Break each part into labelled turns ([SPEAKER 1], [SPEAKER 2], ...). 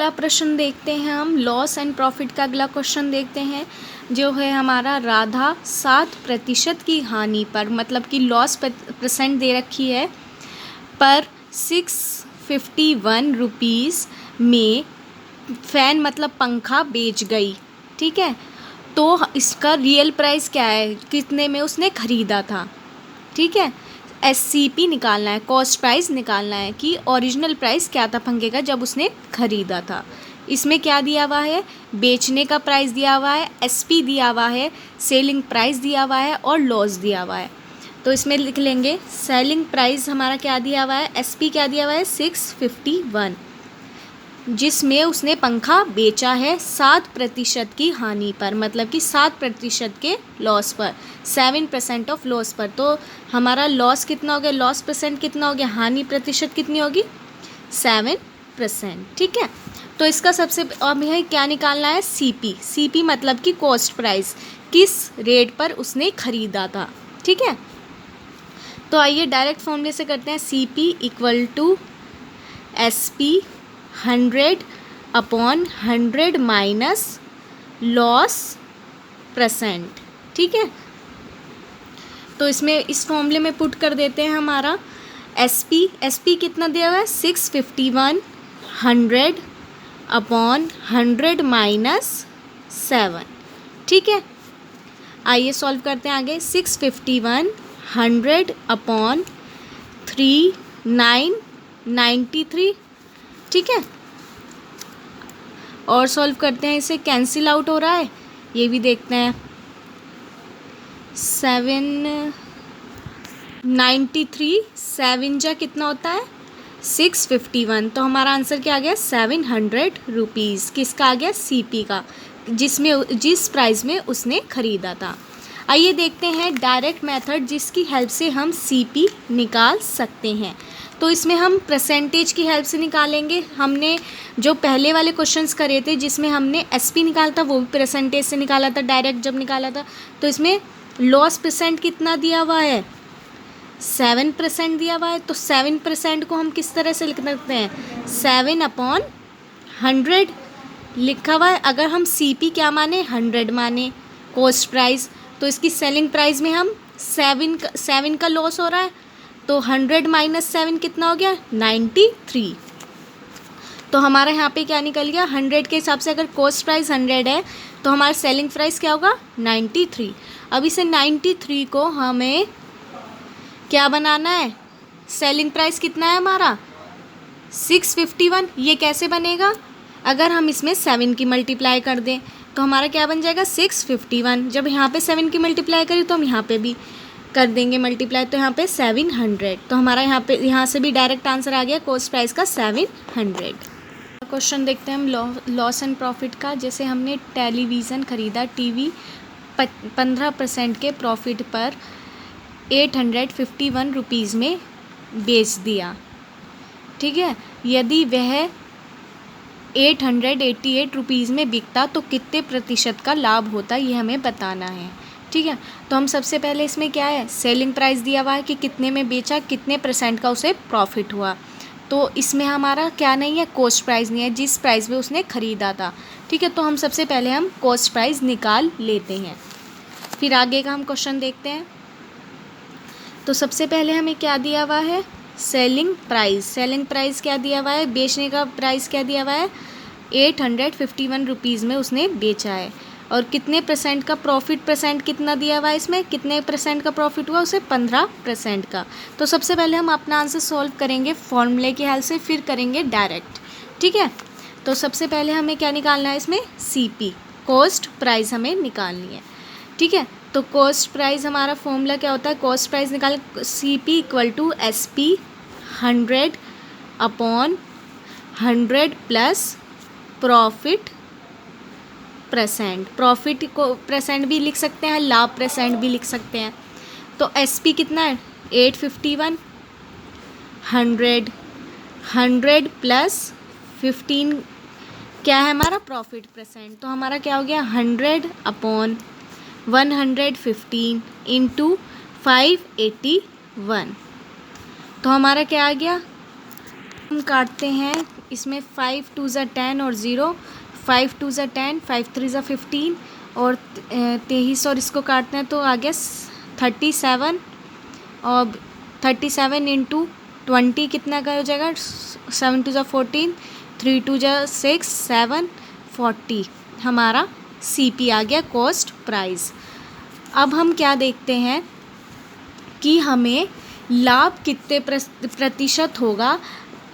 [SPEAKER 1] अगला प्रश्न देखते हैं हम, लॉस एंड प्रॉफिट का अगला क्वेश्चन देखते हैं, जो है हमारा राधा 7% की हानि पर, मतलब कि लॉस परसेंट दे रखी है, पर 651 रुपीज़ में फ़ैन मतलब पंखा बेच गई। ठीक है, तो इसका रियल प्राइस क्या है, कितने में उसने ख़रीदा था। ठीक है, SCP निकालना है, कॉस्ट प्राइस निकालना है कि ओरिजिनल प्राइस क्या था पंखे का जब उसने ख़रीदा था। इसमें क्या दिया हुआ है, बेचने का प्राइस दिया हुआ है, SP दिया हुआ है, सेलिंग प्राइस दिया हुआ है और लॉस दिया हुआ है। तो इसमें लिख लेंगे सेलिंग प्राइस हमारा क्या दिया हुआ है, SP क्या दिया हुआ है 651, जिसमें उसने पंखा बेचा है 7% की हानि पर, मतलब कि 7% के लॉस पर, 7% ऑफ लॉस पर। तो हमारा लॉस कितना हो गया, लॉस परसेंट कितना हो गया, हानि प्रतिशत कितनी होगी 7%। ठीक है, तो इसका सबसे अब यह क्या निकालना है, CP मतलब कि कॉस्ट प्राइस, किस रेट पर उसने ख़रीदा था। ठीक है, तो आइए डायरेक्ट फॉर्मूले से करते हैं, CP equal to SP 100/100 minus loss percent. ठीक है, तो इसमें इस फॉर्मूले में पुट कर देते हैं हमारा SP कितना दिया हुआ है 651 100/100 माइनस 7। ठीक है, आइए सॉल्व करते हैं आगे। 651 100/3 993। ठीक है, और सॉल्व करते हैं, इसे कैंसिल आउट हो रहा है, ये भी देखते हैं। 793 7 जा कितना होता है 651, तो हमारा आंसर क्या आ गया 700 रुपीज़, किसका आ गया CP का, जिस प्राइस में उसने ख़रीदा था। आइए देखते हैं डायरेक्ट मेथड जिसकी हेल्प से हम CP निकाल सकते हैं। तो इसमें हम परसेंटेज की हेल्प से निकालेंगे। हमने जो पहले वाले क्वेश्चंस करे थे जिसमें हमने SP निकाला था, वो भी परसेंटेज से निकाला था डायरेक्ट जब निकाला था। तो इसमें लॉस परसेंट कितना दिया हुआ है 7% दिया हुआ है। तो 7% को हम किस तरह से लिख सकते हैं, 7/100 लिखा हुआ है। अगर हम CP क्या माने 100 माने कॉस्ट प्राइस, तो इसकी सेलिंग प्राइस में हम 7 का लॉस हो रहा है, तो 100 माइनस 7 कितना हो गया 93। तो हमारा यहाँ पे क्या निकल गया, 100 के हिसाब से अगर कॉस्ट प्राइस 100 है तो हमारा सेलिंग प्राइस क्या होगा 93। अब इसे 93 को हमें क्या बनाना है, सेलिंग प्राइस कितना है हमारा 651। ये कैसे बनेगा, अगर हम इसमें 7 की मल्टीप्लाई कर दें तो हमारा क्या बन जाएगा 651। जब यहाँ पे 7 की मल्टीप्लाई करें तो हम यहाँ पे भी कर देंगे मल्टीप्लाई, तो यहाँ पे 700। तो हमारा यहाँ से भी डायरेक्ट आंसर आ गया कॉस्ट प्राइस का 700। क्वेश्चन देखते हैं हम लॉस एंड प्रॉफिट का। जैसे हमने टेलीविज़न ख़रीदा, TV 15% के प्रॉफिट पर 851 रुपीज़ में बेच दिया। ठीक है, यदि वह 888 रुपीज़ में बिकता तो कितने प्रतिशत का लाभ होता, ये हमें बताना है। ठीक है, तो हम सबसे पहले इसमें क्या है, सेलिंग प्राइस दिया हुआ है कि कितने में बेचा, कितने % का उसे प्रॉफिट हुआ। तो इसमें हमारा क्या नहीं है, कॉस्ट प्राइस नहीं है, जिस प्राइस में उसने ख़रीदा था। ठीक है, तो हम सबसे पहले हम कॉस्ट प्राइस निकाल लेते हैं, फिर आगे का हम क्वेश्चन देखते हैं। तो सबसे पहले हमें क्या दिया हुआ है, सेलिंग प्राइस क्या दिया हुआ है, बेचने का प्राइस क्या दिया हुआ है 851 रुपीज़ में उसने बेचा है। और कितने % का प्रॉफिट, % कितना दिया हुआ है इसमें, कितने % का प्रॉफिट हुआ उसे 15% का। तो सबसे पहले हम अपना आंसर सॉल्व करेंगे फॉर्मूले की हेल्प से, फिर करेंगे डायरेक्ट। ठीक है, तो सबसे पहले हमें क्या निकालना है इसमें CP, कॉस्ट प्राइस हमें निकालनी है। ठीक है, तो कॉस्ट प्राइस हमारा फॉर्मूला क्या होता है, कॉस्ट प्राइस निकाल CP equal to SP 100/100 plus profit को % भी लिख सकते हैं, लाभ % भी लिख सकते हैं। तो SP कितना है 851, 100 प्लस 15 क्या है हमारा प्रॉफिट %। तो हमारा क्या हो गया 100/115 इंटू 581। तो हमारा क्या आ गया, हम काटते हैं इसमें 5 2 ज़ा 10 और 0, 5 2 ज़ा 10, 5 3 ज़ा 15 और 23 और इसको काटते हैं तो आ गया 37 और 37 इंटू 20 कितना का हो जाएगा, 7 2 ज़ा 14, 3 2 ज़ा 6, 7 40 हमारा CP आ गया, कॉस्ट प्राइस। अब हम क्या देखते हैं कि हमें लाभ कितने प्रतिशत होगा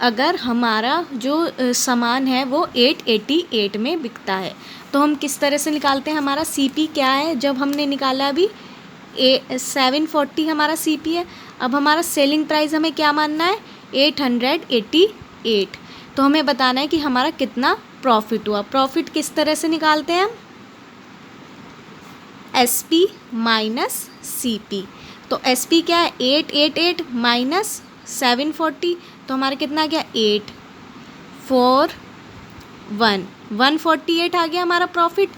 [SPEAKER 1] अगर हमारा जो सामान है वो 888 में बिकता है। तो हम किस तरह से निकालते हैं, हमारा CP क्या है, जब हमने निकाला अभी 740 हमारा CP है। अब हमारा सेलिंग प्राइस हमें क्या मानना है, 888। तो हमें बताना है कि हमारा कितना प्रॉफिट हुआ। प्रॉफिट किस तरह से निकालते हैं हम, SP माइनस CP। तो SP क्या है, 888 माइनस 740, तो हमारा कितना आ गया, 841, 148 आ गया हमारा प्रॉफिट।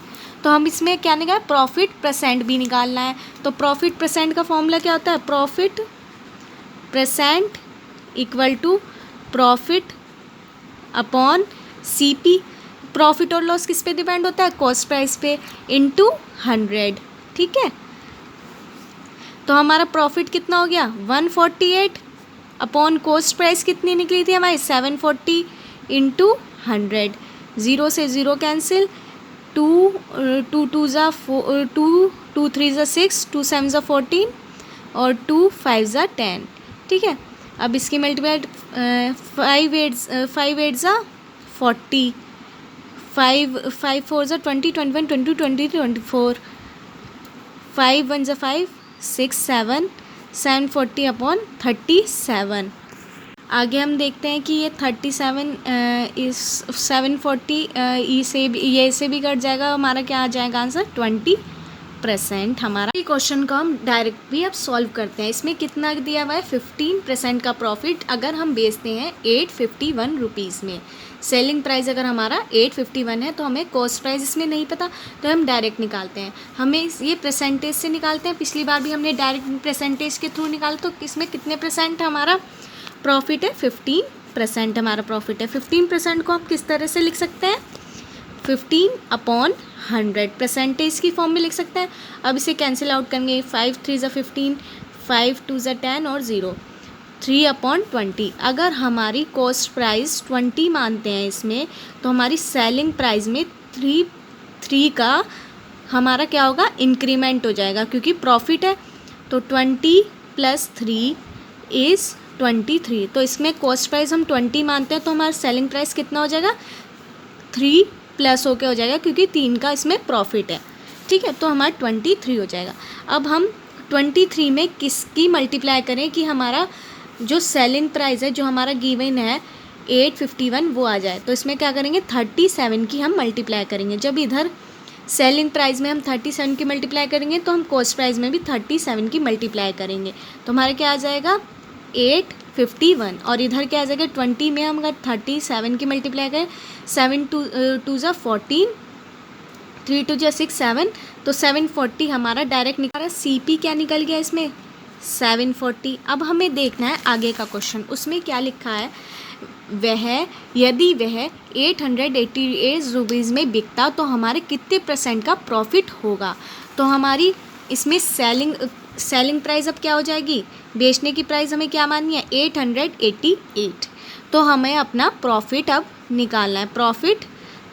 [SPEAKER 1] तो हम इसमें क्या निकाला, प्रॉफिट परसेंट भी निकालना है। तो प्रॉफिट परसेंट का फॉर्मूला क्या होता है, profit percent equal to profit upon CP। Profit और लॉस किस पे डिपेंड होता है, कॉस्ट प्राइस पे, इंटू 100। ठीक है, तो हमारा प्रॉफिट कितना हो गया, 148 अपॉन कॉस्ट प्राइस कितनी निकली थी हमारी, 740 इंटू 100। 0 से 0 कैंसिल, 2 2 2 ज़ा 4, 2 2 3 ज़ा 6, 2 7 ज़ा 14 और 2 5 ज़ा 10। ठीक है, अब इसकी मल्टीप्लाई 5 8 ज़ा 40, 5 4 ज़ा 20, 21 22 20 24, 5 1 ज़ा 5, 6 7, 740 अपॉन 37। आगे हम देखते हैं कि ये 37 इस 740 ये से भी कट जाएगा, हमारा क्या आ जाएगा आंसर, 20%। हमारा ये क्वेश्चन को हम डायरेक्ट भी अब सॉल्व करते हैं। इसमें कितना दिया हुआ है, 15% का प्रॉफिट अगर हम बेचते हैं 851 रुपीज़ में। सेलिंग प्राइस अगर हमारा 851 है तो हमें कॉस्ट प्राइस इसमें नहीं पता, तो हम डायरेक्ट निकालते हैं। हमें ये परसेंटेज से निकालते हैं, पिछली बार भी हमने डायरेक्ट परसेंटेज के थ्रू निकाला। तो इसमें कितने परसेंट हमारा प्रॉफिट है, 15% हमारा प्रॉफिट है। 15% को हम किस तरह से लिख सकते हैं, 15 अपॉन 100 परसेंटेज की फॉर्म में लिख सकते हैं। अब इसे कैंसिल आउट करेंगे, 5 3 ज़ा 15, 5 2 ज़ा 10 और 0, 3 अपॉन 20। अगर हमारी कॉस्ट प्राइस 20 मानते हैं इसमें, तो हमारी सेलिंग प्राइस में 3 का हमारा क्या होगा, इंक्रीमेंट हो जाएगा, क्योंकि प्रॉफिट है। तो 20 + 3 इज़ 23। तो इसमें कॉस्ट प्राइस हम 20 मानते हैं, तो हमारा सेलिंग प्राइस कितना हो जाएगा, 3 प्लस होके हो जाएगा, क्योंकि 3 का इसमें प्रॉफिट है। ठीक है, तो हमारा 23 हो जाएगा। अब हम 23 में किसकी मल्टीप्लाई करें कि हमारा जो सेलिंग प्राइस है, जो हमारा गिवन है 851, वो आ जाए। तो इसमें क्या करेंगे, 37 की हम मल्टीप्लाई करेंगे। जब इधर सेलिंग प्राइस में हम 37 की मल्टीप्लाई करेंगे, तो हम कॉस्ट प्राइस में भी 37 की मल्टीप्लाई करेंगे। तो हमारे क्या आ जाएगा, 851। और इधर क्या आ जाएगा, 20 में हम अगर 37 की मल्टीप्लाई करें, 7 2 ज़ा 14, 3 2 ज़ा 6 7, तो 740 हमारा डायरेक्ट निकाला। CP क्या निकल गया इसमें, 740। अब हमें देखना है आगे का क्वेश्चन, उसमें क्या लिखा है, यदि वह 888 रुपीज़ में बिकता तो हमारे कितने % का प्रॉफिट होगा। तो हमारी इसमें सेलिंग प्राइस अब क्या हो जाएगी, बेचने की प्राइस हमें क्या माननी है, 888। तो हमें अपना प्रॉफिट अब निकालना है, प्रॉफिट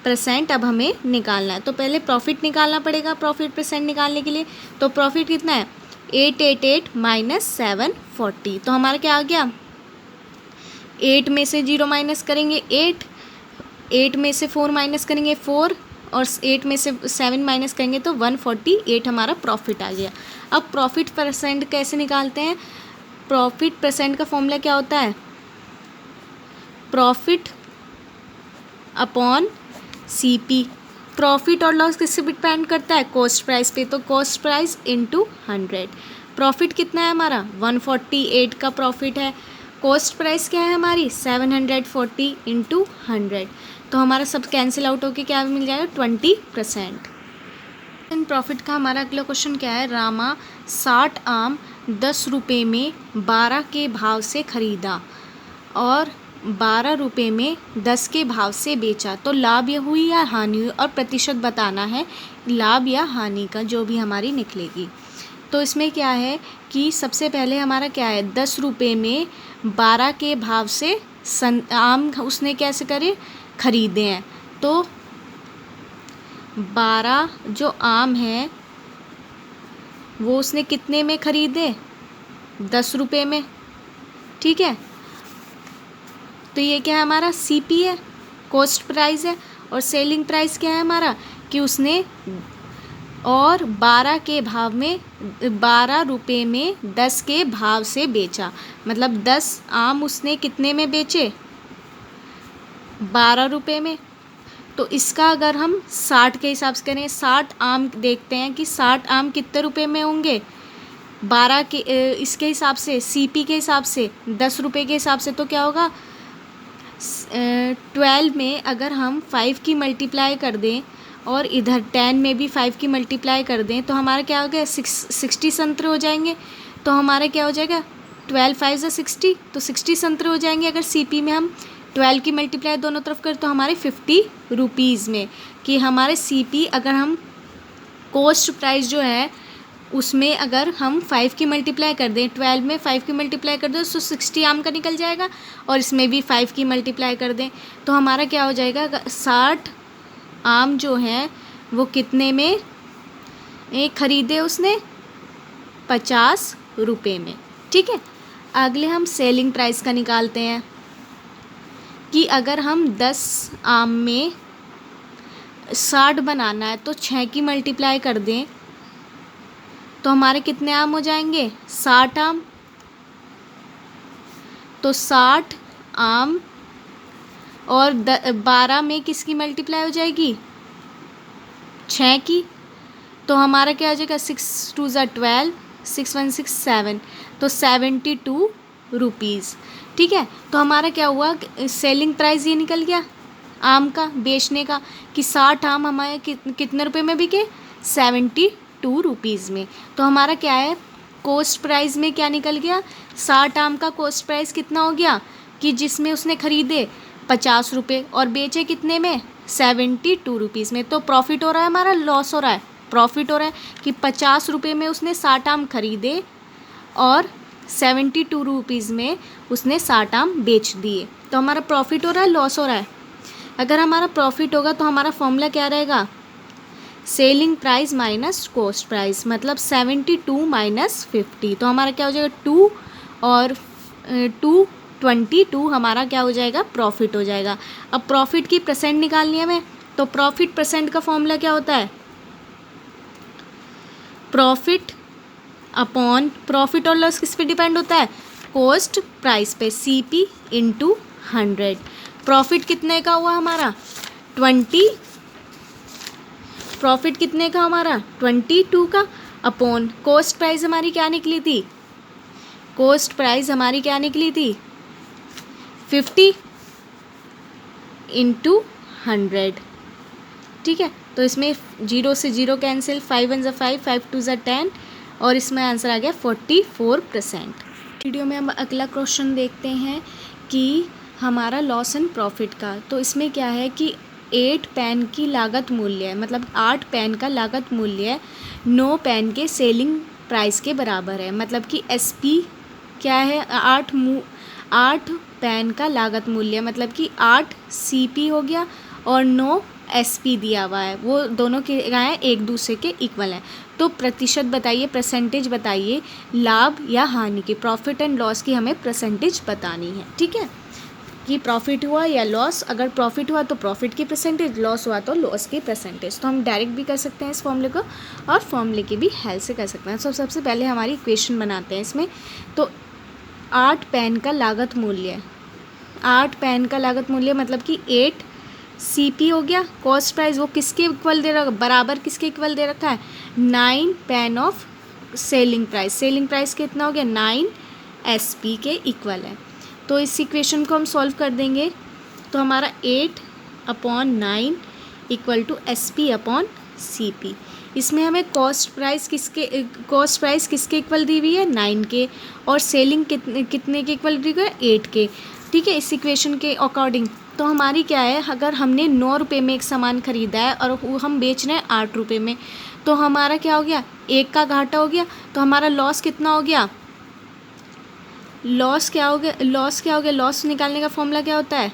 [SPEAKER 1] परसेंट अब हमें निकालना है। तो पहले प्रॉफिट निकालना पड़ेगा, प्रॉफिट परसेंट निकालने के लिए। तो प्रॉफिट कितना है, 888 माइनस 740। तो हमारा क्या आ गया, 8 में से 0 माइनस करेंगे 8 में से 4 माइनस करेंगे 4 और 8 में से 7 माइनस करेंगे तो 148 हमारा प्रॉफिट आ गया। अब प्रॉफिट परसेंट कैसे निकालते हैं, प्रॉफिट परसेंट का फॉर्मूला क्या होता है, प्रॉफिट अपॉन CP। प्रॉफिट और लॉस किससे डिपेंड करता है, कॉस्ट प्राइस पे। तो कॉस्ट प्राइस इंटू 100। प्रॉफिट कितना है हमारा, 148 का प्रॉफिट है। कॉस्ट प्राइस क्या है हमारी, 740 इंटू 100। तो हमारा सब कैंसिल आउट होके क्या मिल जाएगा, 20%। प्रॉफिट का हमारा अगला क्वेश्चन क्या है, रामा 60 आम 10 रुपये में 12 के भाव से खरीदा और ₹12 में 10 के भाव से बेचा, तो लाभ या हुई या हानि हुई, और प्रतिशत बताना है लाभ या हानि का, जो भी हमारी निकलेगी। तो इसमें क्या है कि सबसे पहले हमारा क्या है, ₹10 में 12 के भाव से आम उसने कैसे करे, खरीदे हैं। तो 12 जो आम है वो उसने कितने में खरीदे, ₹10 में, ठीक है। तो ये क्या है हमारा, CP है, कॉस्ट प्राइस है, और सेलिंग प्राइस क्या है हमारा, कि उसने और 12 के भाव में ₹12 में 10 के भाव से बेचा, मतलब 10 आम उसने कितने में बेचे, ₹12 में। तो इसका अगर हम 60 के हिसाब से करें, 60 आम देखते हैं कि 60 आम कितने रुपए में होंगे, 12 के इसके हिसाब से, CP के हिसाब से, ₹10 के हिसाब से, तो क्या होगा, 12 में अगर हम 5 की मल्टीप्लाई कर दें और इधर 10 में भी 5 की मल्टीप्लाई कर दें, तो हमारा क्या हो गया, 60 संतरे हो जाएंगे। तो हमारा क्या हो जाएगा, 12 5 = 60, तो 60 संतरे हो जाएंगे। अगर CP में हम 12 की मल्टीप्लाई दोनों तरफ करें तो हमारे ₹50 में, कि हमारे CP अगर हम कॉस्ट प्राइस जो है उसमें अगर हम 5 की मल्टीप्लाई कर दें, 12 में 5 की मल्टीप्लाई कर दें तो 60 आम का निकल जाएगा, और इसमें भी 5 की मल्टीप्लाई कर दें तो हमारा क्या हो जाएगा, 60 आम जो हैं वो कितने में खरीदे उसने, ₹50 में, ठीक है। अगले हम सेलिंग प्राइस का निकालते हैं कि अगर हम 10 आम में 60 बनाना है तो 6 की मल्टीप्लाई कर दें तो हमारे कितने आम हो जाएंगे, 60 आम। तो 60 आम और 12 में किसकी मल्टीप्लाई हो जाएगी, 6 की, तो हमारा क्या हो जाएगा, 6 2 = 12, 6 1 6 7, तो ₹72, ठीक है। तो हमारा क्या हुआ, सेलिंग प्राइस ये निकल गया आम का बेचने का, कि 60 आम हमारे कितने रुपए में बिके, ₹72 में। तो हमारा क्या है, कॉस्ट प्राइस में क्या निकल गया, 60 आम का कॉस्ट प्राइस कितना हो गया, कि जिसमें उसने खरीदे ₹50 और बेचे कितने में, ₹72 में। तो प्रॉफिट हो रहा है हमारा, लॉस हो रहा है, प्रॉफिट हो रहा है, कि ₹50 में उसने 60 आम खरीदे और ₹72 में उसने 60 आम बेच दिए। तो हमारा प्रॉफिट हो रहा है, लॉस हो रहा है। अगर हमारा प्रॉफिट होगा तो हमारा फॉर्मूला क्या रहेगा, selling price minus cost price, मतलब 72 - 50, तो हमारा क्या हो जाएगा, 2 और 2 22 हमारा क्या हो जाएगा, प्रॉफिट हो जाएगा। अब प्रॉफिट की परसेंट निकालनी है हमें, तो प्रॉफिट परसेंट का फॉर्मूला क्या होता है, प्रॉफिट अपॉन, प्रॉफिट और लॉस किस पे डिपेंड होता है, कॉस्ट प्राइस पे, CP × 100। प्रॉफिट कितने का हुआ हमारा, 20, प्रॉफिट कितने का हमारा, 22 का, अपॉन कॉस्ट प्राइस हमारी क्या निकली थी, कॉस्ट प्राइस हमारी क्या निकली थी, 50 × 100, ठीक है। तो इसमें 0 से 0 कैंसिल, 5 1 = 5, 5 2 = 10, और इसमें आंसर आ गया 44%। वीडियो में हम अगला क्वेश्चन देखते हैं कि हमारा लॉस एंड प्रॉफिट का। तो इसमें क्या है कि 8 पेन की लागत मूल्य है, मतलब 8 पेन का लागत मूल्य 9 पेन के सेलिंग प्राइस के बराबर है, मतलब कि SP क्या है, 8 पेन का लागत मूल्य, मतलब कि 8 CP हो गया और 9 SP दिया हुआ है, वो दोनों के क्या है, एक दूसरे के इक्वल हैं। तो प्रतिशत बताइए, परसेंटेज बताइए लाभ या हानि की, प्रॉफिट एंड लॉस की हमें परसेंटेज बतानी है, ठीक है, कि प्रॉफिट हुआ या लॉस। अगर प्रॉफिट हुआ तो प्रॉफिट की परसेंटेज, लॉस हुआ तो लॉस की परसेंटेज। तो हम डायरेक्ट भी कर सकते हैं इस फॉर्मूले को और फॉर्मूले की भी हेल्प से कर सकते हैं। सबसे पहले हमारी इक्वेशन बनाते हैं इसमें। तो 8 पेन का लागत मूल्य, 8 पेन का लागत मूल्य मतलब कि 8 CP हो गया, कॉस्ट प्राइस वो किसके इक्वल दे रखा, बराबर किसके इक्वल दे रखा है, 9 pain of selling price, selling price कितना हो गया, 9 SP के इक्वल है। तो इस इक्वेशन को हम सॉल्व कर देंगे तो हमारा 8/9 = SP/CP। इसमें हमें कॉस्ट प्राइस किसके इक्वल दी हुई है, 9 के, और सेलिंग कितने के इक्वल दी हुई है, 8 के, ठीक है, इस इक्वेशन के अकॉर्डिंग। तो हमारी क्या है, अगर हमने 9 रुपये में एक सामान खरीदा है और वो हम बेच रहे हैं 8 रुपये में, तो हमारा क्या हो गया, 1 का घाटा हो गया। तो हमारा लॉस कितना हो गया, लॉस क्या हो गया, लॉस निकालने का फॉर्मूला क्या होता है,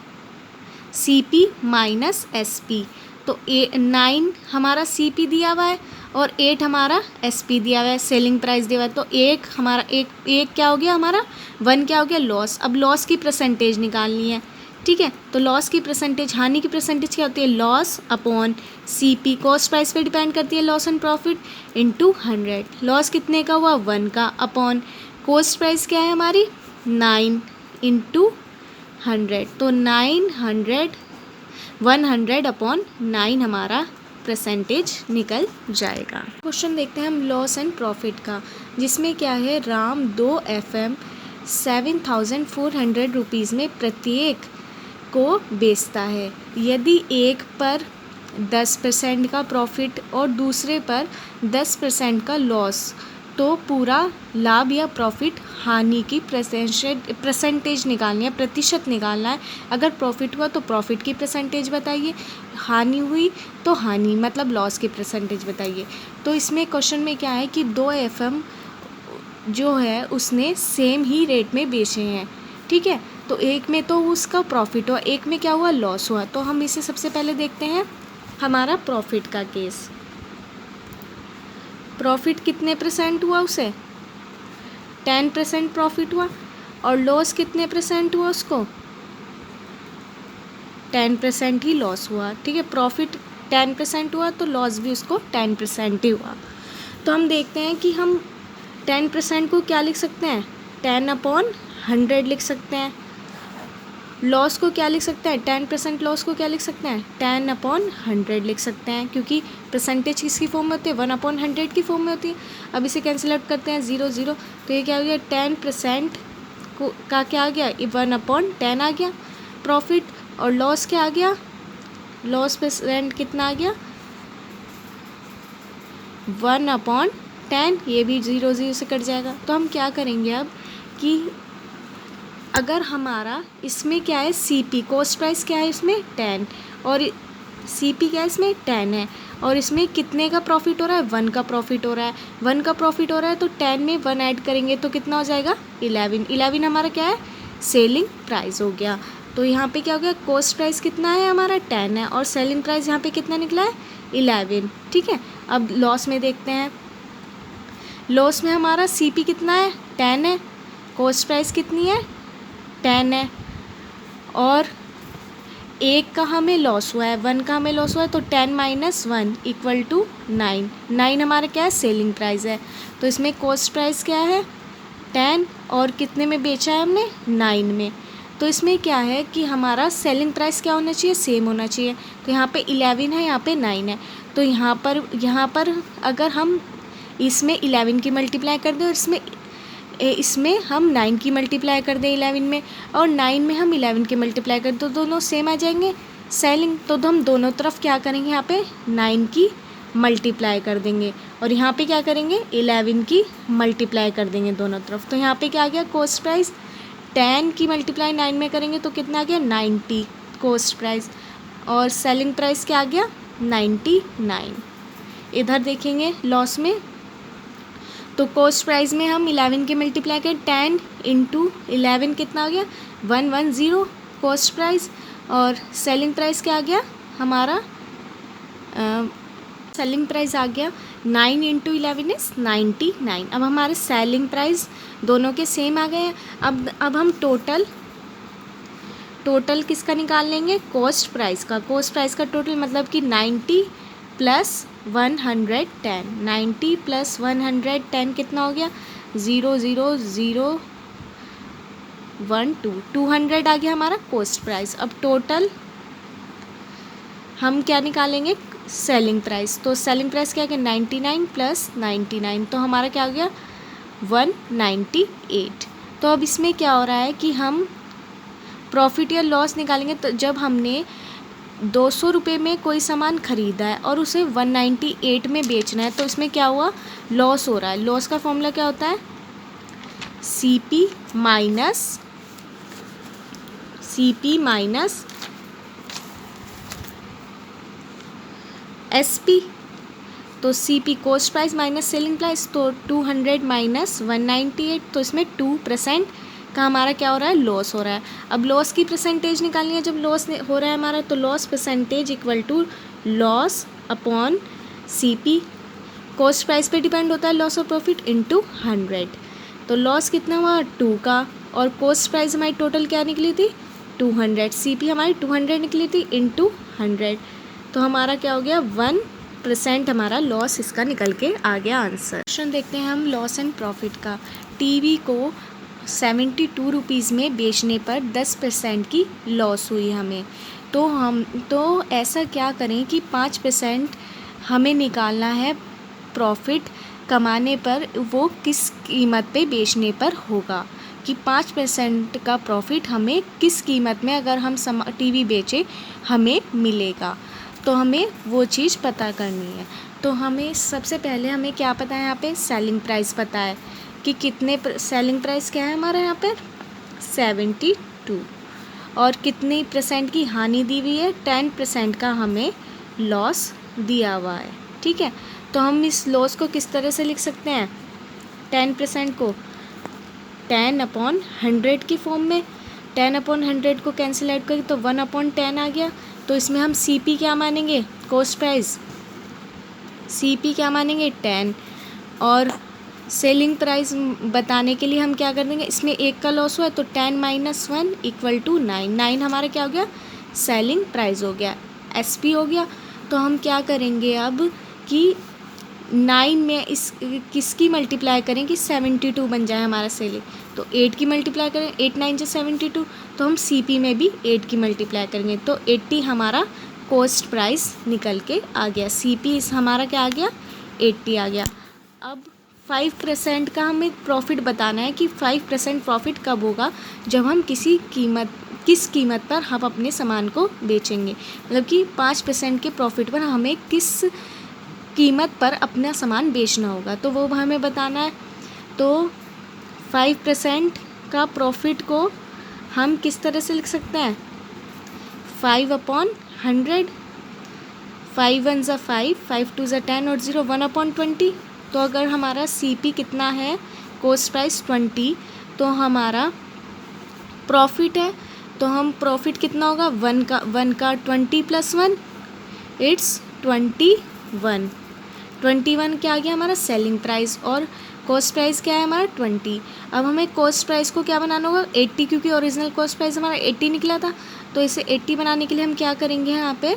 [SPEAKER 1] CP माइनस SP। तो 9 हमारा CP दिया हुआ है और 8 हमारा SP दिया हुआ है, सेलिंग प्राइस दिया हुआ है। तो एक हमारा एक क्या हो गया, हमारा 1 क्या हो गया, लॉस। अब लॉस की परसेंटेज निकालनी है, ठीक है। तो लॉस की परसेंटेज, हानि की परसेंटेज क्या होती है, loss upon CP, cost price पे डिपेंड करती है, loss and profit into 100। Loss कितने का हुआ, 1 का, अपॉन कॉस्ट प्राइस क्या है हमारी 9 इंटू 100। तो 100 अपॉन 9 हमारा परसेंटेज निकल जाएगा। क्वेश्चन देखते हैं हम लॉस एंड प्रॉफिट का, जिसमें क्या है, राम 2 FM 7,400 रुपीज़ में प्रत्येक को बेचता है। यदि एक पर 10% का प्रॉफिट और दूसरे पर 10% का लॉस, तो पूरा लाभ या प्रॉफिट हानि की परसेंटेज निकालनी है, प्रतिशत निकालना है। अगर प्रॉफिट हुआ तो प्रॉफिट की परसेंटेज बताइए, हानि हुई तो हानि मतलब लॉस की परसेंटेज बताइए। तो इसमें क्वेश्चन में क्या है कि 2 FM जो है उसने सेम ही रेट में बेचे हैं, ठीक है। तो एक में तो उसका प्रॉफिट हुआ, एक में क्या हुआ, लॉस हुआ। तो हम इसे सबसे पहले देखते हैं हमारा प्रॉफिट का केस। प्रॉफिट कितने परसेंट हुआ उसे, 10% प्रॉफिट हुआ, और लॉस कितने परसेंट हुआ उसको, 10% ही लॉस हुआ, ठीक है। प्रॉफिट 10% हुआ तो लॉस भी उसको 10% ही हुआ। तो हम देखते हैं कि हम 10% को क्या लिख सकते हैं, 10/100 लिख सकते हैं। लॉस को क्या लिख सकते हैं, 10% लॉस को क्या लिख सकते हैं, 10/100 लिख सकते हैं, क्योंकि परसेंटेज किसकी फॉर्म में होती है, 1/100 की फॉर्म में होती है। अब इसे कैंसिल आउट करते हैं, 0 0, तो ये क्या हो गया, 10% का क्या आ गया, 1/10 आ गया प्रॉफिट, और लॉस क्या आ गया, लॉस परसेंट कितना आ गया, 1/10, ये भी 0 0 से कट जाएगा। तो हम क्या करेंगे अब कि अगर हमारा इसमें क्या है, CP कॉस्ट प्राइस क्या है इसमें 10, और CP क्या है इसमें 10 है, और इसमें कितने का प्रॉफिट हो रहा है, 1 का प्रॉफिट हो रहा है। 1 का प्रॉफिट हो रहा है तो 10 में 1 ऐड करेंगे तो कितना हो जाएगा, 11 हमारा क्या है, सेलिंग प्राइस हो गया। तो यहाँ पे क्या हो गया, कॉस्ट प्राइस कितना है हमारा 10 है, और सेलिंग प्राइस यहाँ पे कितना निकला है 11, ठीक है। अब लॉस में देखते हैं, लॉस में हमारा CP कितना है 10 है, कॉस्ट प्राइस कितनी है 10 है, और 1 का हमें लॉस हुआ है, 1 का हमें लॉस हुआ है, तो 10 - 1 = 9। 9 हमारा क्या है, सेलिंग प्राइस है। तो इसमें कॉस्ट प्राइस क्या है 10, और कितने में बेचा है हमने 9 में। तो इसमें क्या है कि हमारा सेलिंग प्राइस क्या होना चाहिए, सेम होना चाहिए। तो यहाँ पे 11 है, यहाँ पे 9 है। तो यहाँ पर अगर हम इसमें 11 की मल्टीप्लाई कर दें और इसमें हम 9 की मल्टीप्लाई कर दें 11 में, और 9 में हम 11 की मल्टीप्लाई कर दें, तो दोनों सेम आ जाएंगे सेलिंग। तो हम दोनों तरफ क्या करेंगे, यहाँ पे 9 की मल्टीप्लाई कर देंगे, और यहाँ पे क्या करेंगे 11 की मल्टीप्लाई कर देंगे दोनों तरफ। तो यहाँ पे क्या आ गया, कॉस्ट प्राइस 10 की मल्टीप्लाई 9 में करेंगे तो कितना आ गया 90 कॉस्ट प्राइस, और सेलिंग प्राइस क्या आ गया 99। इधर देखेंगे लॉस में, तो कॉस्ट प्राइस में हम 11 के मल्टीप्लाई करें, 10 × 11 कितना आ गया 110 कॉस्ट प्राइस, और सेलिंग प्राइस क्या आ गया हमारा, सेलिंग प्राइस आ गया 9 × 11 = 99। अब हमारे सेलिंग प्राइस दोनों के सेम आ गए हैं। अब हम टोटल किसका निकाल लेंगे, कॉस्ट प्राइस का टोटल, मतलब कि 90 + 110, 90 + 110 कितना हो गया 0 0 0 1 2, 200 आ गया हमारा कॉस्ट प्राइस। अब टोटल हम क्या निकालेंगे, सेलिंग प्राइस। तो सेलिंग प्राइस क्या है 99 + 99, तो हमारा क्या हो गया 198। तो अब इसमें क्या हो रहा है कि हम प्रॉफिट या लॉस निकालेंगे। तो जब हमने 200 रुपये में कोई सामान ख़रीदा है और उसे 198 में बेचना है, तो इसमें क्या हुआ, लॉस हो रहा है। लॉस का फॉर्मूला क्या होता है, CP - CP माइनस SP। तो CP cost price minus selling price, तो 200 माइनस 198, तो इसमें 2% का हमारा क्या हो रहा है, लॉस हो रहा है। अब लॉस की परसेंटेज निकालनी है। जब लॉस हो रहा है हमारा, तो loss percentage equal to loss upon CP, cost price पे डिपेंड होता है लॉस और प्रॉफिट, इनटू 100। तो लॉस कितना हुआ 2 का, और कॉस्ट प्राइस हमारी टोटल क्या निकली थी 200, CP हमारी 200 निकली थी इनटू 100। तो हमारा क्या हो गया 1% हमारा लॉस इसका निकल के आ गया आंसर। क्वेश्चन देखते हैं हम लॉस एंड प्रॉफिट का। टीवी को 72 रुपीज़ में बेचने पर 10% की लॉस हुई हमें। तो ऐसा क्या करें कि 5% हमें निकालना है प्रॉफिट कमाने पर, वो किस कीमत पे बेचने पर होगा, कि 5% का प्रॉफिट हमें किस कीमत में अगर हम टीवी बेचें हमें मिलेगा। तो हमें वो चीज़ पता करनी है। तो हमें सबसे पहले हमें क्या पता है, यहाँ पे सेलिंग प्राइस पता है कि कितने सेलिंग प्राइस क्या है हमारा यहाँ पर 72, और कितनी % की हानि दी हुई है 10% का हमें लॉस दिया हुआ है। ठीक है, तो हम इस लॉस को किस तरह से लिख सकते हैं, 10% को 10/100 की फॉर्म में। 10/100 को कैंसिल आउट करें तो 1/10 आ गया। तो इसमें हम CP क्या मानेंगे, कॉस्ट प्राइस, CP क्या मानेंगे 10, और सेलिंग प्राइस बताने के लिए हम क्या कर देंगे, इसमें 1 का लॉस हुआ है तो 10 - 1 इक्वल टू 9। 9 हमारा क्या हो गया सेलिंग प्राइस हो गया, SP हो गया। तो हम क्या करेंगे अब कि 9 में इस किसकी मल्टीप्लाई करें कि 72 बन जाए हमारा सेलिंग, तो 8 की मल्टीप्लाई करें, 8 9 से 72, तो हम CP में भी 8 की मल्टीप्लाई करेंगे, तो 80 हमारा कॉस्ट प्राइस निकल के आ गया। CP इस हमारा क्या आ गया 80 आ गया। अब 5% का हमें प्रॉफिट बताना है कि 5% प्रॉफिट कब होगा, जब हम किस कीमत पर हम अपने सामान को बेचेंगे, मतलब कि 5% के प्रॉफिट पर हमें किस कीमत पर अपना सामान बेचना होगा, तो वो हमें बताना है। तो 5% का प्रॉफिट को हम किस तरह से लिख सकते हैं, 5/100, 5 1 ज़ा 5, 5 2 ज़ा 10 और 0 1/20। तो अगर हमारा CP कितना है कॉस्ट प्राइस 20, तो हमारा प्रॉफिट है, तो हम प्रॉफिट कितना होगा 1 का 20 + 1 इट्स 21। 21 क्या आ गया हमारा सेलिंग प्राइस, और कॉस्ट प्राइस क्या है हमारा 20। अब हमें कॉस्ट प्राइस को क्या बनाना होगा 80, क्योंकि ओरिजिनल कॉस्ट प्राइस हमारा 80 निकला था। तो इसे 80 बनाने के लिए हम क्या करेंगे, यहाँ पे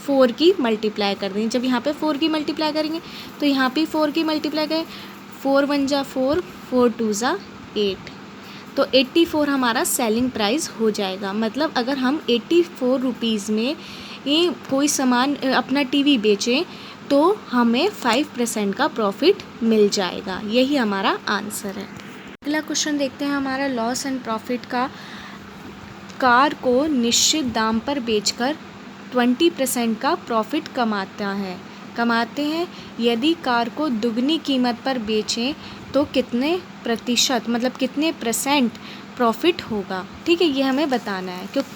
[SPEAKER 1] 4 की मल्टीप्लाई कर देंगे। जब यहाँ पे 4 की मल्टीप्लाई करेंगे तो यहाँ पे 4 की मल्टीप्लाई करें, 4 1 ज़ा 4, 4 2 ज़ा 8, तो 84 हमारा सेलिंग प्राइस हो जाएगा। मतलब अगर हम 84 रुपीज़ में ये कोई सामान अपना टीवी बेचें तो हमें 5% का प्रॉफिट मिल जाएगा। यही हमारा आंसर है। अगला क्वेश्चन देखते हैं हमारा लॉस एंड प्रॉफिट का। कार को निश्चित दाम पर बेचकर 20% का प्रॉफिट कमाते हैं। यदि कार को दुगनी कीमत पर बेचें तो कितने प्रतिशत, मतलब कितने % प्रॉफिट होगा। ठीक है, ये हमें बताना है। क्योंकि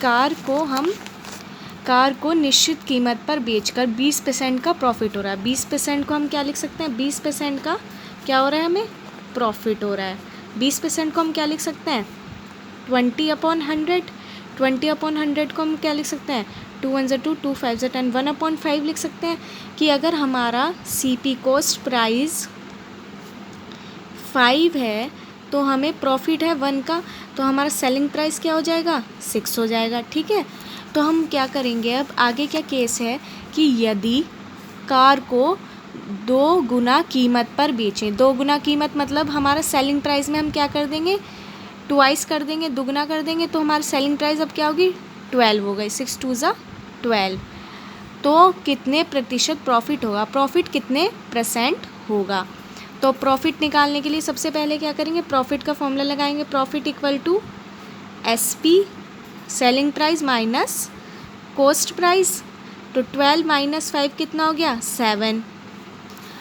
[SPEAKER 1] कार को निश्चित कीमत पर बेचकर 20% का प्रॉफिट हो रहा है। 20% को हम क्या लिख सकते हैं, 20% का क्या हो रहा है हमें प्रॉफिट हो रहा है। 20% को हम क्या लिख सकते हैं 20/100। 20/100 को हम क्या लिख सकते हैं 2 1 ज़ा 2, 2 5 ज़ा 10, 1/5 लिख सकते हैं। कि अगर हमारा CP कॉस्ट प्राइस 5 है तो हमें प्रॉफिट है 1 का, तो हमारा सेलिंग प्राइस क्या हो जाएगा 6 हो जाएगा। ठीक है, तो हम क्या करेंगे, अब आगे क्या केस है कि यदि कार को 2 गुना कीमत पर बेचें। 2 गुना कीमत मतलब हमारा सेलिंग प्राइस में हम क्या कर देंगे, ट्वाइस कर देंगे, दुगना कर देंगे, तो हमारी सेलिंग प्राइस अब क्या होगी 12 हो गई। 6 2 ज़ा 12, तो कितने प्रतिशत प्रॉफिट होगा, प्रॉफिट कितने % होगा। तो प्रॉफिट निकालने के लिए सबसे पहले क्या करेंगे, प्रॉफिट का फॉर्मूला लगाएंगे। Profit equal to SP selling price minus cost price. तो 12 - 5 कितना हो गया 7।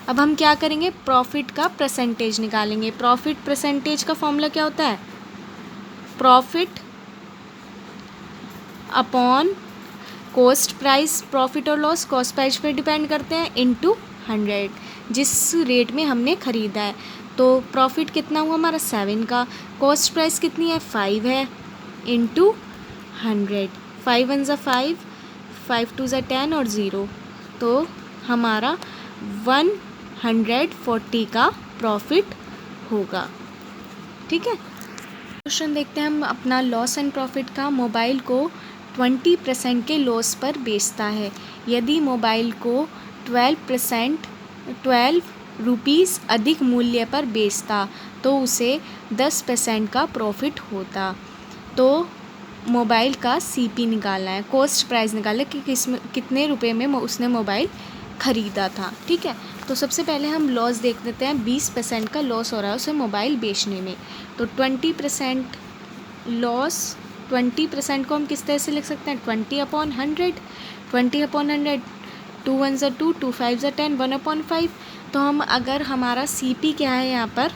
[SPEAKER 1] अब हम क्या करेंगे, प्रॉफिट का % निकालेंगे। प्रॉफिट % का फॉर्मूला क्या होता है, profit upon cost price, profit और लॉस कॉस्ट प्राइस पे डिपेंड करते हैं, इनटू 100, जिस रेट में हमने ख़रीदा है। तो प्रॉफिट कितना हुआ हमारा 7 का, कॉस्ट प्राइस कितनी है 5 है, इनटू 100, 5 1 ज़ा 5, 5 2 ज़ा 10 और 0, तो हमारा 140 का प्रॉफिट होगा। ठीक है, क्वेश्चन देखते हैं हम अपना लॉस एंड प्रॉफिट का। मोबाइल को 20% के लॉस पर बेचता है। यदि मोबाइल को 12 रुपीज़ अधिक मूल्य पर बेचता तो उसे 10% का प्रॉफिट होता। तो मोबाइल का सीपी निकालना है, कॉस्ट प्राइस निकालना है कि कितने रुपए में उसने मोबाइल ख़रीदा था। ठीक है, तो सबसे पहले हम लॉस देख लेते हैं। 20% का लॉस हो रहा है उसे मोबाइल बेचने में, तो 20% लॉस, 20% को हम किस तरह से लिख सकते हैं, 20/100, 20/100, 2 1 ज़ा 2, 2 5 ज़ा 10, 1/5। तो हम अगर हमारा सीपी क्या है यहाँ पर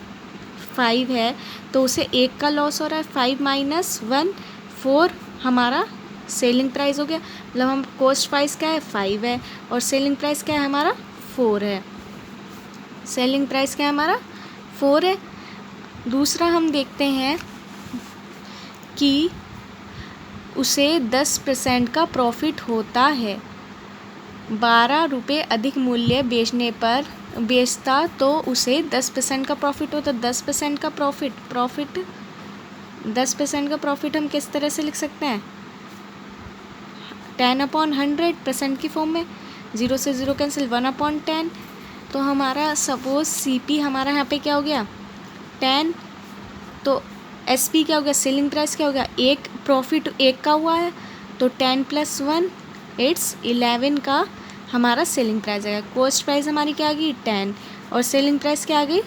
[SPEAKER 1] 5 है, तो उसे 1 का लॉस हो रहा है, 5 - 1 4 हमारा सेलिंग प्राइस हो गया। मतलब हम कॉस्ट प्राइस क्या है 5 है और सेलिंग प्राइस क्या है हमारा 4 है, सेलिंग प्राइस क्या है हमारा 4 है। दूसरा हम देखते हैं कि उसे 10% का प्रॉफिट होता है। 12 रुपये अधिक मूल्य बेचने पर बेचता तो उसे 10% का प्रॉफिट होता। 10% का प्रॉफिट 10% का प्रॉफिट हम किस तरह से लिख सकते हैं, 10/100 की फॉर्म में, 0 से 0 कैंसिल, 1/10। तो हमारा सपोज सीपी हमारा यहाँ पे क्या हो गया 10, तो एसपी क्या हो गया, सेलिंग प्राइस क्या हो गया, एक प्रॉफिट 1 का हुआ है, तो 10 + 1 इट्स 11 का हमारा सेलिंग प्राइस आएगा। कॉस्ट प्राइस हमारी क्या आ गई 10 और सेलिंग प्राइस क्या आ गई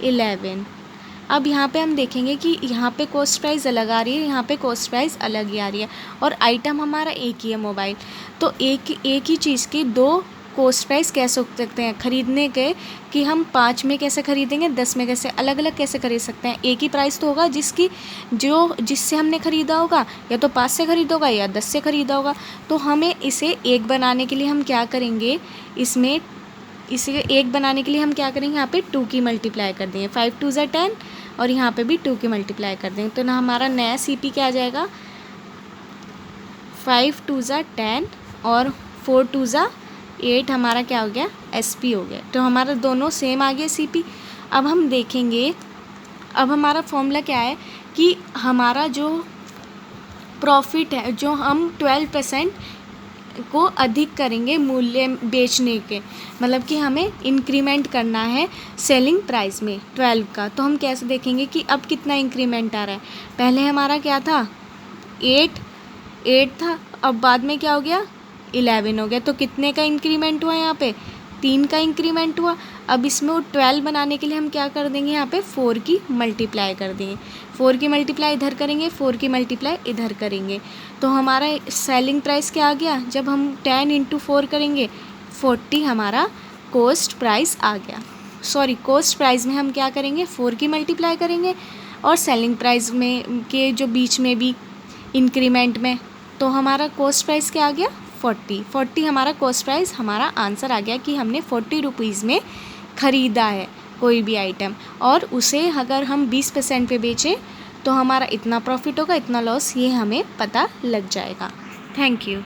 [SPEAKER 1] 11। अब यहाँ पे हम देखेंगे कि यहाँ पे कॉस्ट प्राइस अलग आ रही है, यहाँ पे कॉस्ट प्राइस अलग ही आ रही है और आइटम हमारा एक ही है मोबाइल। तो एक ही चीज़ की 2 कॉस्ट प्राइस कैसे हो सकते हैं ख़रीदने के, कि हम 5 में कैसे ख़रीदेंगे, 10 में कैसे, अलग अलग कैसे खरीद सकते हैं। एक ही प्राइस तो होगा जिससे हमने ख़रीदा होगा, या तो 5 से ख़रीदा होगा या 10 से ख़रीदा होगा। तो हमें इसे एक बनाने के लिए हम क्या करेंगे, इसे एक बनाने के लिए हम क्या करेंगे, यहाँ पे 2 की मल्टीप्लाई कर देंगे, 5 2 ज़ा 10 और यहाँ पे भी 2 की मल्टीप्लाई कर देंगे। तो ना हमारा नया सीपी क्या आ जाएगा, 5 2 ज़ा 10 और 4 2 ज़ा 8 हमारा क्या हो गया एसपी हो गया। तो हमारा दोनों सेम आ गया सीपी। अब हम देखेंगे, अब हमारा फॉर्मूला क्या है कि हमारा जो प्रॉफिट है, जो हम 12% को अधिक करेंगे मूल्य बेचने के, मतलब कि हमें इंक्रीमेंट करना है सेलिंग प्राइस में 12 का। तो हम कैसे देखेंगे कि अब कितना इंक्रीमेंट आ रहा है। पहले हमारा क्या था 8 था, अब बाद में क्या हो गया 11 हो गया। तो कितने का इंक्रीमेंट हुआ यहाँ पे 3 का इंक्रीमेंट हुआ। अब इसमें वो 12 बनाने के लिए हम क्या कर देंगे, यहाँ पे 4 की मल्टीप्लाई कर देंगे, 4 की मल्टीप्लाई इधर करेंगे, 4 की मल्टीप्लाई इधर करेंगे। तो हमारा सेलिंग प्राइस क्या आ गया, जब हम 10 × 4 करेंगे 40 हमारा कॉस्ट प्राइस आ गया। सॉरी, कॉस्ट प्राइस में हम क्या करेंगे 4 की मल्टीप्लाई करेंगे और सेलिंग प्राइस में के जो बीच में भी इंक्रीमेंट में, तो हमारा कॉस्ट प्राइस क्या आ गया 40 हमारा कॉस्ट प्राइस, हमारा आंसर आ गया कि हमने 40 रुपीज़ में ख़रीदा है कोई भी आइटम, और उसे अगर हम 20% पे बेचें तो हमारा इतना प्रॉफिट होगा, इतना लॉस, ये हमें पता लग जाएगा। Thank you.